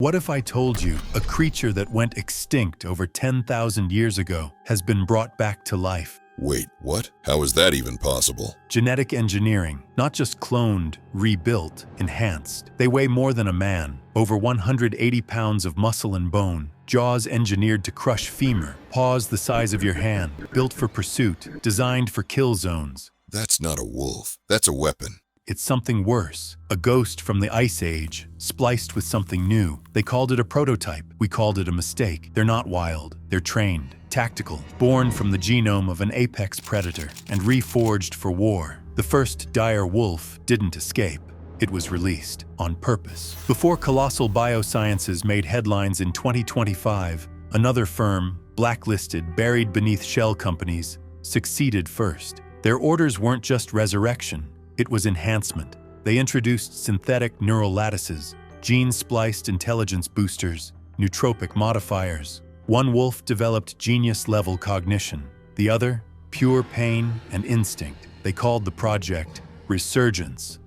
What if I told you a creature that went extinct over 10,000 years ago has been brought back to life? Wait, what? How is that even possible? Genetic engineering, not just cloned, rebuilt, enhanced. They weigh more than a man, over 180 pounds of muscle and bone, jaws engineered to crush femur, paws the size of your hand, built for pursuit, designed for kill zones. That's not a wolf. That's a weapon. It's something worse, a ghost from the Ice Age, spliced with something new. They called it a prototype. We called it a mistake. They're not wild. They're trained, tactical, born from the genome of an apex predator, and reforged for war. The first dire wolf didn't escape. It was released, on purpose. Before colossal biosciences made headlines in 2025, another firm, blacklisted, buried beneath shell companies, succeeded first. Their orders weren't just resurrection. It was enhancement. They introduced synthetic neural lattices, gene-spliced intelligence boosters, nootropic modifiers. One wolf developed genius-level cognition. The other, pure pain and instinct. They called the project Resurgence.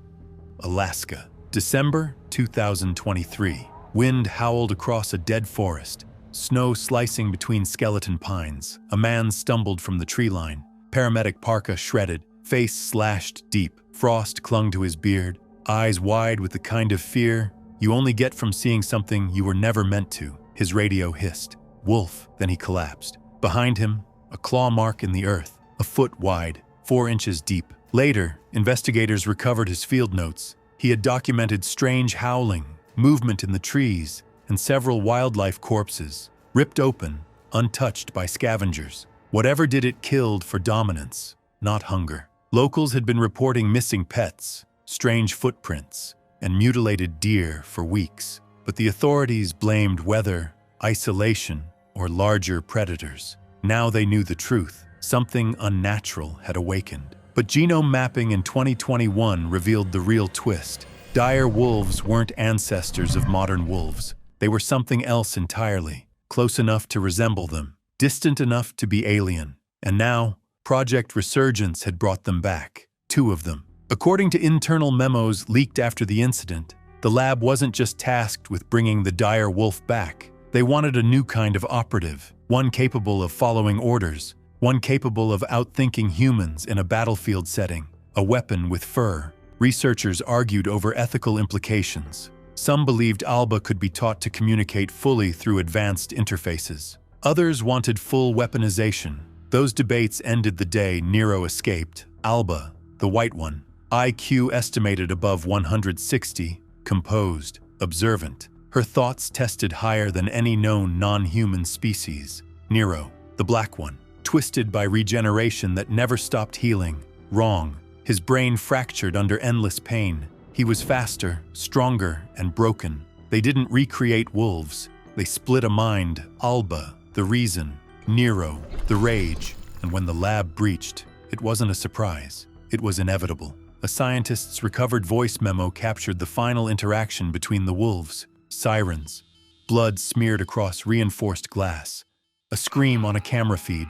Alaska. December 2023. Wind howled across a dead forest, snow slicing between skeleton pines. A man stumbled from the tree line, paramedic parka shredded, face slashed deep. Frost clung to his beard, eyes wide with the kind of fear you only get from seeing something you were never meant to. His radio hissed. Wolf, then he collapsed. Behind him, a claw mark in the earth, a foot wide, 4 inches deep. Later, investigators recovered his field notes. He had documented strange howling, movement in the trees, and several wildlife corpses, ripped open, untouched by scavengers. Whatever did it killed for dominance, not hunger. Locals had been reporting missing pets, strange footprints, and mutilated deer for weeks, but the authorities blamed weather, isolation, or larger predators. Now they knew the truth. Something unnatural had awakened. But genome mapping in 2021 revealed the real twist. Dire wolves weren't ancestors of modern wolves. They were something else entirely, close enough to resemble them, distant enough to be alien. And now, Project Resurgence had brought them back, 2 of them. According to internal memos leaked after the incident, the lab wasn't just tasked with bringing the dire wolf back. They wanted a new kind of operative, one capable of following orders, one capable of outthinking humans in a battlefield setting, a weapon with fur. Researchers argued over ethical implications. Some believed Alba could be taught to communicate fully through advanced interfaces. Others wanted full weaponization. Those debates ended the day Nero escaped. Alba, the white one, IQ estimated above 160, composed, observant. Her thoughts tested higher than any known non-human species. Nero, the black one, twisted by regeneration that never stopped healing. Wrong. His brain fractured under endless pain. He was faster, stronger, and broken. They didn't recreate wolves. They split a mind. Alba, the reason. Nero, the rage. And when the lab breached, it wasn't a surprise. It was inevitable. A scientist's recovered voice memo captured the final interaction between the wolves. Sirens. Blood smeared across reinforced glass. A scream on a camera feed.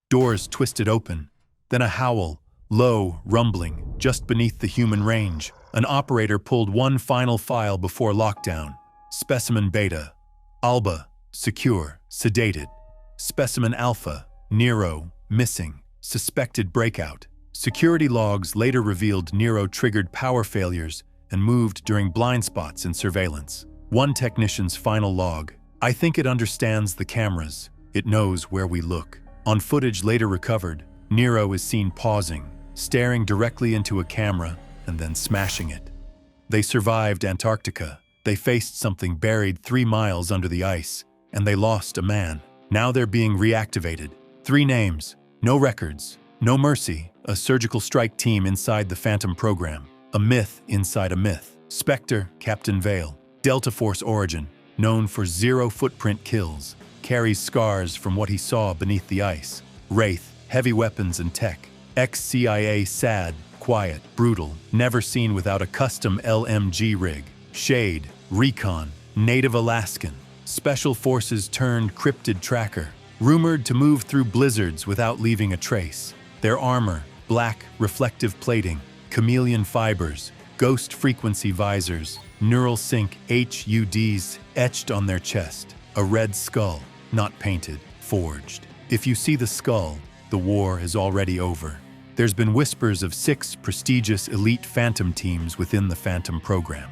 Doors twisted open. Then a howl, low, rumbling, just beneath the human range. An operator pulled one final file before lockdown. Specimen Beta. Alba, secure, sedated. Specimen Alpha, Nero, missing, suspected breakout. Security logs later revealed Nero triggered power failures and moved during blind spots in surveillance. One technician's final log. I think it understands the cameras. It knows where we look. On footage later recovered, Nero is seen pausing, staring directly into a camera and then smashing it. They survived Antarctica. They faced something buried 3 miles under the ice, and they lost a man. Now they're being reactivated. 3 names, no records, no mercy, a surgical strike team inside the Phantom program, a myth inside a myth. Specter, Captain Vale, Delta Force origin, known for 0 footprint kills, carries scars from what he saw beneath the ice. Wraith, heavy weapons and tech. Ex-CIA sad, quiet, brutal, never seen without a custom LMG rig. Shade, recon, native Alaskan. Special Forces turned cryptid tracker, rumored to move through blizzards without leaving a trace. Their armor, black, reflective plating, chameleon fibers, ghost frequency visors, neural sync HUDs etched on their chest, a red skull, not painted, forged. If you see the skull, the war is already over. There's been whispers of 6 prestigious elite Phantom teams within the Phantom program.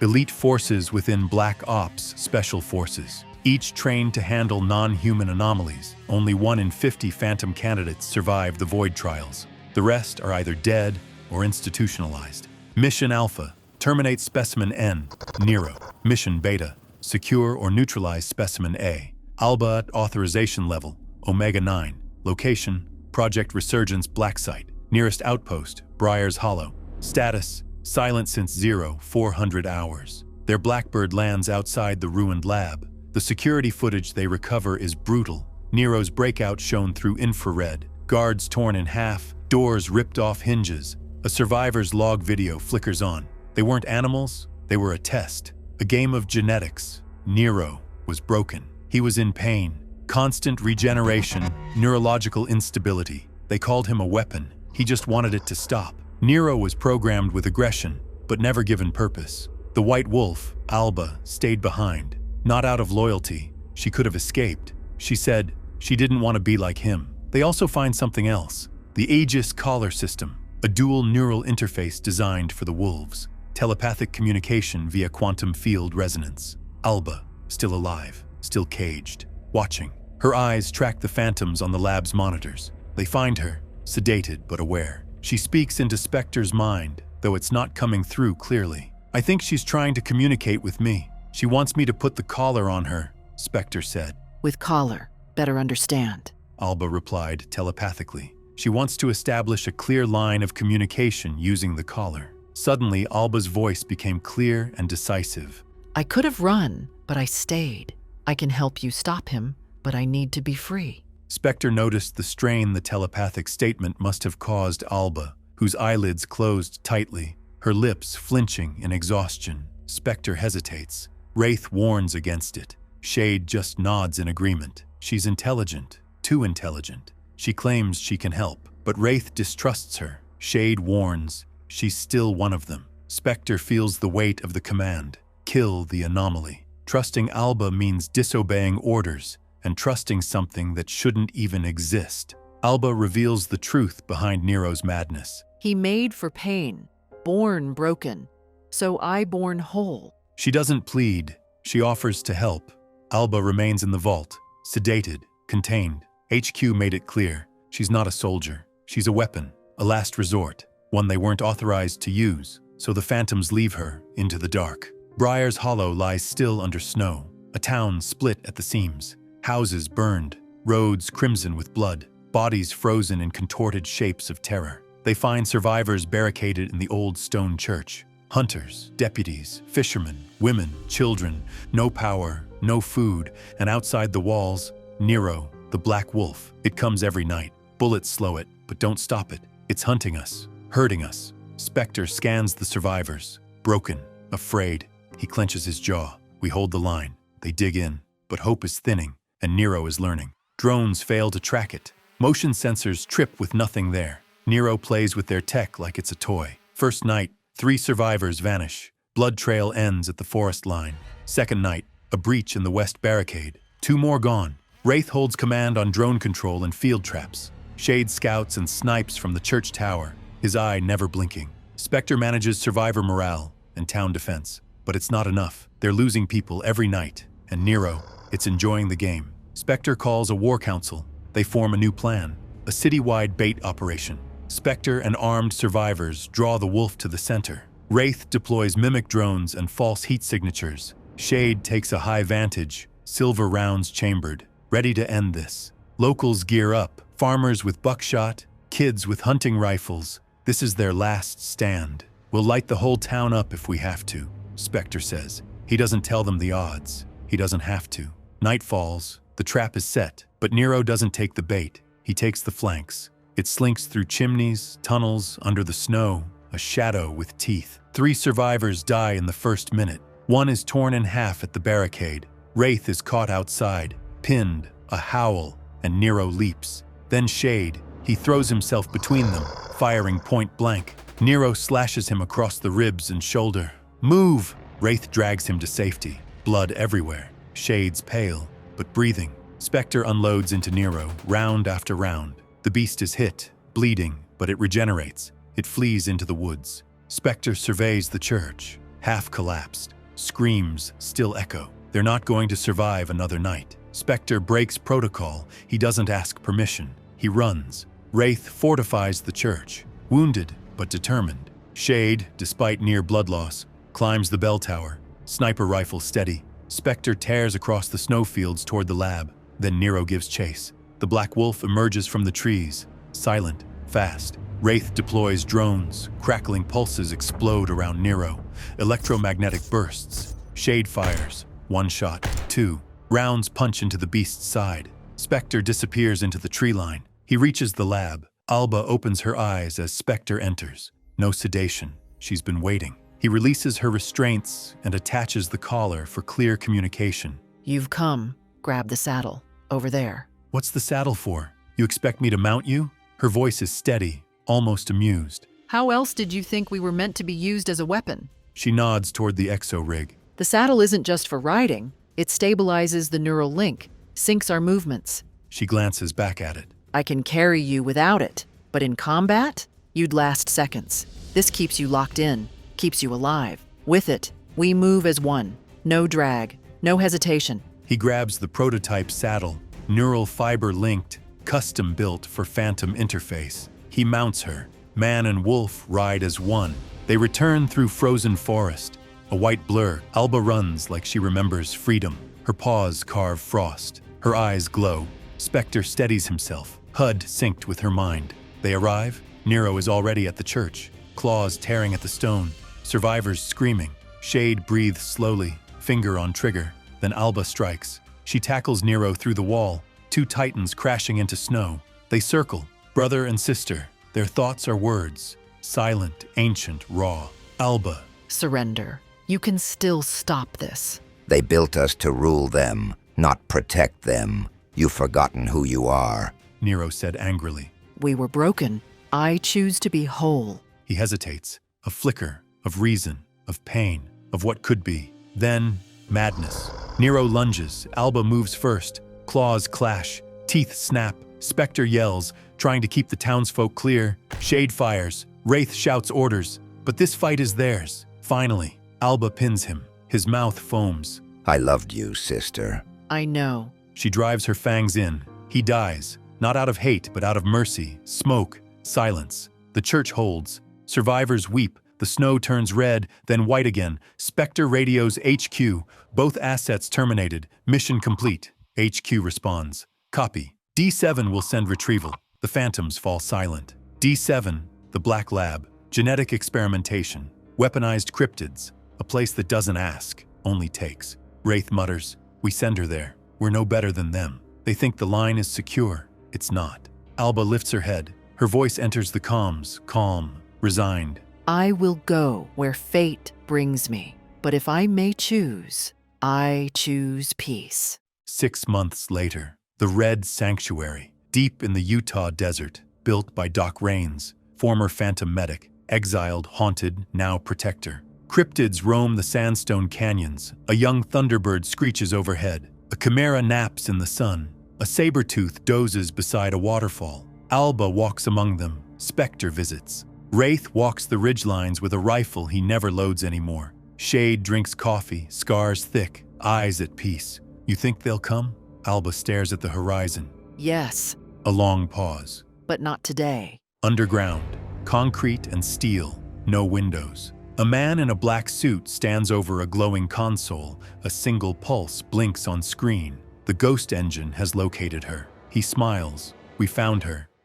Elite forces within Black Ops Special Forces, each trained to handle non-human anomalies. Only 1 in 50 Phantom candidates survive the Void trials. The rest are either dead or institutionalized. Mission Alpha, terminate Specimen N, Nero. Mission Beta, secure or neutralize Specimen A. Alba at authorization level, Omega 9. Location, Project Resurgence Black Site. Nearest outpost, Briar's Hollow. Status, silent since 400 hours. Their Blackbird lands outside the ruined lab. The security footage they recover is brutal. Nero's breakout shown through infrared, guards torn in half, doors ripped off hinges. A survivor's log video flickers on. They weren't animals, they were a test. A game of genetics. Nero was broken. He was in pain. Constant regeneration, neurological instability. They called him a weapon. He just wanted it to stop. Nero was programmed with aggression, but never given purpose. The White Wolf, Alba, stayed behind. Not out of loyalty. She could have escaped. She said she didn't want to be like him. They also find something else. The Aegis Collar System, a dual neural interface designed for the wolves. Telepathic communication via quantum field resonance. Alba, still alive, still caged, watching. Her eyes track the phantoms on the lab's monitors. They find her, sedated but aware. She speaks into Specter's mind, though it's not coming through clearly. I think she's trying to communicate with me. She wants me to put the collar on her, Specter said. With collar, better understand. Alba replied telepathically. She wants to establish a clear line of communication using the collar. Suddenly, Alba's voice became clear and decisive. I could have run, but I stayed. I can help you stop him, but I need to be free. Specter noticed the strain the telepathic statement must have caused Alba, whose eyelids closed tightly, her lips flinching in exhaustion. Specter hesitates. Wraith warns against it. Shade just nods in agreement. She's intelligent, too intelligent. She claims she can help, but Wraith distrusts her. Shade warns, she's still one of them. Specter feels the weight of the command. Kill the anomaly. Trusting Alba means disobeying orders and trusting something that shouldn't even exist. Alba reveals the truth behind Nero's madness. He made for pain, born broken, so I born whole. She doesn't plead, she offers to help. Alba remains in the vault, sedated, contained. HQ made it clear, she's not a soldier. She's a weapon, a last resort, one they weren't authorized to use, so the phantoms leave her into the dark. Briar's Hollow lies still under snow, a town split at the seams, houses burned, roads crimson with blood, bodies frozen in contorted shapes of terror. They find survivors barricaded in the old stone church. Hunters, deputies, fishermen, women, children, no power, no food, and outside the walls, Nero, the Black Wolf. It comes every night. Bullets slow it, but don't stop it. It's hunting us, hurting us. Specter scans the survivors, broken, afraid. He clenches his jaw. We hold the line. They dig in, but hope is thinning, and Nero is learning. Drones fail to track it. Motion sensors trip with nothing there. Nero plays with their tech like it's a toy. First night, 3 survivors vanish. Blood trail ends at the forest line. Second night, a breach in the west barricade. 2 more gone. Wraith holds command on drone control and field traps. Shade scouts and snipes from the church tower, his eye never blinking. Specter manages survivor morale and town defense. But it's not enough. They're losing people every night. And Nero, it's enjoying the game. Specter calls a war council. They form a new plan, a citywide bait operation. Specter and armed survivors draw the wolf to the center. Wraith deploys mimic drones and false heat signatures. Shade takes a high vantage, silver rounds chambered, ready to end this. Locals gear up, farmers with buckshot, kids with hunting rifles. This is their last stand. We'll light the whole town up if we have to, Specter says. He doesn't tell them the odds. He doesn't have to. Night falls, the trap is set, but Nero doesn't take the bait. He takes the flanks. It slinks through chimneys, tunnels, under the snow, a shadow with teeth. 3 survivors die in the first minute. 1 is torn in half at the barricade. Wraith is caught outside, pinned, a howl, and Nero leaps. Then Shade. He throws himself between them, firing point blank. Nero slashes him across the ribs and shoulder. Move! Wraith drags him to safety, blood everywhere, shades pale, but breathing. Specter unloads into Nero, round after round. The beast is hit, bleeding, but it regenerates. It flees into the woods. Specter surveys the church, half collapsed. Screams still echo. They're not going to survive another night. Specter breaks protocol. He doesn't ask permission. He runs. Wraith fortifies the church, wounded but determined. Shade, despite near blood loss, climbs the bell tower, sniper rifle steady. Specter tears across the snowfields toward the lab. Then Nero gives chase. The Black Wolf emerges from the trees, silent, fast. Wraith deploys drones. Crackling pulses explode around Nero. Electromagnetic bursts. Shade fires. One shot, two. Rounds punch into the beast's side. Specter disappears into the tree line. He reaches the lab. Alba opens her eyes as Specter enters. No sedation. She's been waiting. He releases her restraints and attaches the collar for clear communication. You've come. Grab the saddle. Over there. What's the saddle for? You expect me to mount you? Her voice is steady, almost amused. How else did you think we were meant to be used as a weapon? She nods toward the exo-rig. The saddle isn't just for riding. It stabilizes the neural link, syncs our movements. She glances back at it. I can carry you without it, but in combat, you'd last seconds. This keeps you locked in, keeps you alive. With it, we move as one. No drag, no hesitation. He grabs the prototype saddle, neural fiber linked, custom built for Phantom interface. He mounts her. Man and wolf ride as one. They return through frozen forest. A white blur, Alba runs like she remembers freedom. Her paws carve frost. Her eyes glow. Specter steadies himself, HUD synced with her mind. They arrive. Nero is already at the church, claws tearing at the stone. Survivors screaming. Shade breathes slowly, finger on trigger. Then Alba strikes. She tackles Nero through the wall. Two titans crashing into snow. They circle, brother and sister. Their thoughts are words, silent, ancient, raw. Alba. Surrender. You can still stop this. They built us to rule them, not protect them. You've forgotten who you are. Nero said angrily. We were broken. I choose to be whole. He hesitates. A flicker of reason, of pain, of what could be. Then, madness. Nero lunges. Alba moves first. Claws clash. Teeth snap. Specter yells, trying to keep the townsfolk clear. Shade fires. Wraith shouts orders. But this fight is theirs. Finally, Alba pins him. His mouth foams. I loved you, sister. I know. She drives her fangs in. He dies. Not out of hate, but out of mercy. Smoke. Silence. The church holds. Survivors weep. The snow turns red, then white again. Specter radios HQ. Both assets terminated. Mission complete. HQ responds. Copy. D7 will send retrieval. The phantoms fall silent. D7, the Black Lab. Genetic experimentation. Weaponized cryptids. A place that doesn't ask, only takes. Wraith mutters. We send her there. We're no better than them. They think the line is secure. It's not. Alba lifts her head. Her voice enters the comms, calm, resigned. I will go where fate brings me. But if I may choose, I choose peace. 6 months later, the Red Sanctuary, deep in the Utah desert, built by Doc Raines, former Phantom medic, exiled, haunted, now protector. Cryptids roam the sandstone canyons. A young thunderbird screeches overhead. A chimera naps in the sun. A saber-tooth dozes beside a waterfall. Alba walks among them. Specter visits. Wraith walks the ridgelines with a rifle he never loads anymore. Shade drinks coffee, scars thick, eyes at peace. You think they'll come? Alba stares at the horizon. Yes, A long pause. but not today. Underground, concrete and steel, no windows. A man in a black suit stands over a glowing console. A single pulse blinks on screen. The ghost engine has located her. He smiles. We found her.